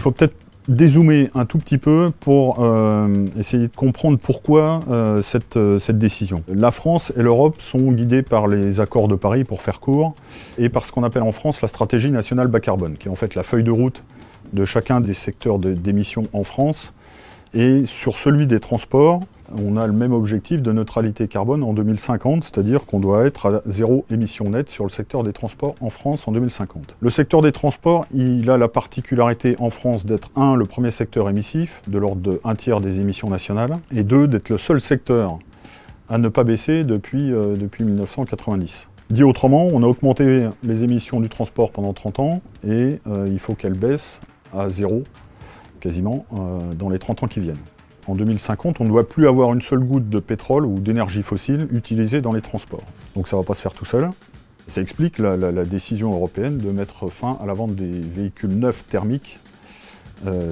faut peut-être dézoomer un tout petit peu pour essayer de comprendre pourquoi cette décision. La France et l'Europe sont guidées par les accords de Paris, pour faire court, et par ce qu'on appelle en France la stratégie nationale bas carbone, qui est en fait la feuille de route de chacun des secteurs d'émissions en France. Et sur celui des transports, on a le même objectif de neutralité carbone en 2050, c'est-à-dire qu'on doit être à 0 émission nette sur le secteur des transports en France en 2050. Le secteur des transports, il a la particularité en France d'être, 1, le premier secteur émissif, de l'ordre de 1/3 des émissions nationales, et 2, d'être le seul secteur à ne pas baisser depuis 1990. Dit autrement, on a augmenté les émissions du transport pendant 30 ans, et il faut qu'elles baissent à 0, quasiment, dans les 30 ans qui viennent. En 2050, on ne doit plus avoir une seule goutte de pétrole ou d'énergie fossile utilisée dans les transports. Donc ça ne va pas se faire tout seul. Ça explique la décision européenne de mettre fin à la vente des véhicules neufs thermiques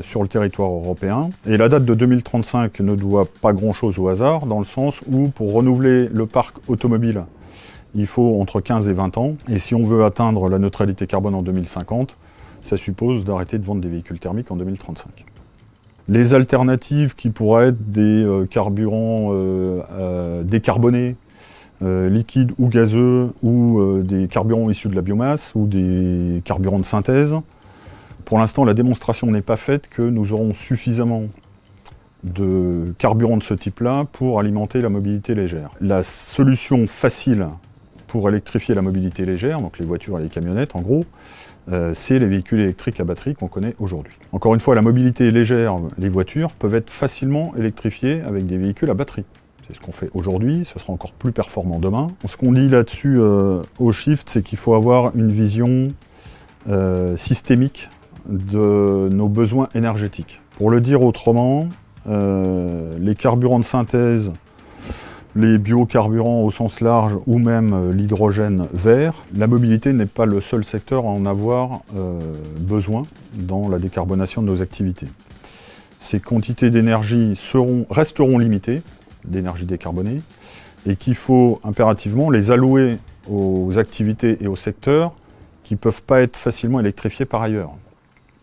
sur le territoire européen. Et la date de 2035 ne doit pas grand-chose au hasard, dans le sens où pour renouveler le parc automobile, il faut entre 15 et 20 ans. Et si on veut atteindre la neutralité carbone en 2050, ça suppose d'arrêter de vendre des véhicules thermiques en 2035. Les alternatives qui pourraient être des carburants décarbonés, liquides ou gazeux, ou des carburants issus de la biomasse, ou des carburants de synthèse, pour l'instant la démonstration n'est pas faite que nous aurons suffisamment de carburants de ce type-là pour alimenter la mobilité légère. La solution facile pour électrifier la mobilité légère, donc les voitures et les camionnettes en gros, c'est les véhicules électriques à batterie qu'on connaît aujourd'hui. Encore une fois, la mobilité légère, les voitures, peuvent être facilement électrifiées avec des véhicules à batterie. C'est ce qu'on fait aujourd'hui, ce sera encore plus performant demain. Ce qu'on dit là-dessus au Shift, c'est qu'il faut avoir une vision systémique de nos besoins énergétiques. Pour le dire autrement, les carburants de synthèse, les biocarburants au sens large ou même l'hydrogène vert, la mobilité n'est pas le seul secteur à en avoir besoin dans la décarbonation de nos activités. Ces quantités d'énergie resteront limitées, d'énergie décarbonée, et qu'il faut impérativement les allouer aux activités et aux secteurs qui ne peuvent pas être facilement électrifiés par ailleurs.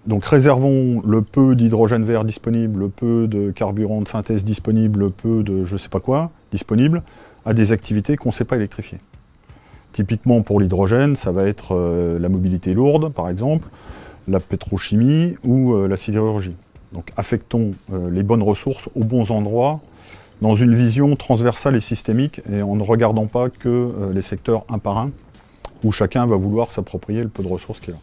Donc réservons le peu d'hydrogène vert disponible, le peu de carburant de synthèse disponible, le peu de je ne sais pas quoi disponible à des activités qu'on ne sait pas électrifier. Typiquement pour l'hydrogène, ça va être la mobilité lourde par exemple, la pétrochimie ou la sidérurgie. Donc affectons les bonnes ressources aux bons endroits dans une vision transversale et systémique et en ne regardant pas que les secteurs un par un où chacun va vouloir s'approprier le peu de ressources qu'il a.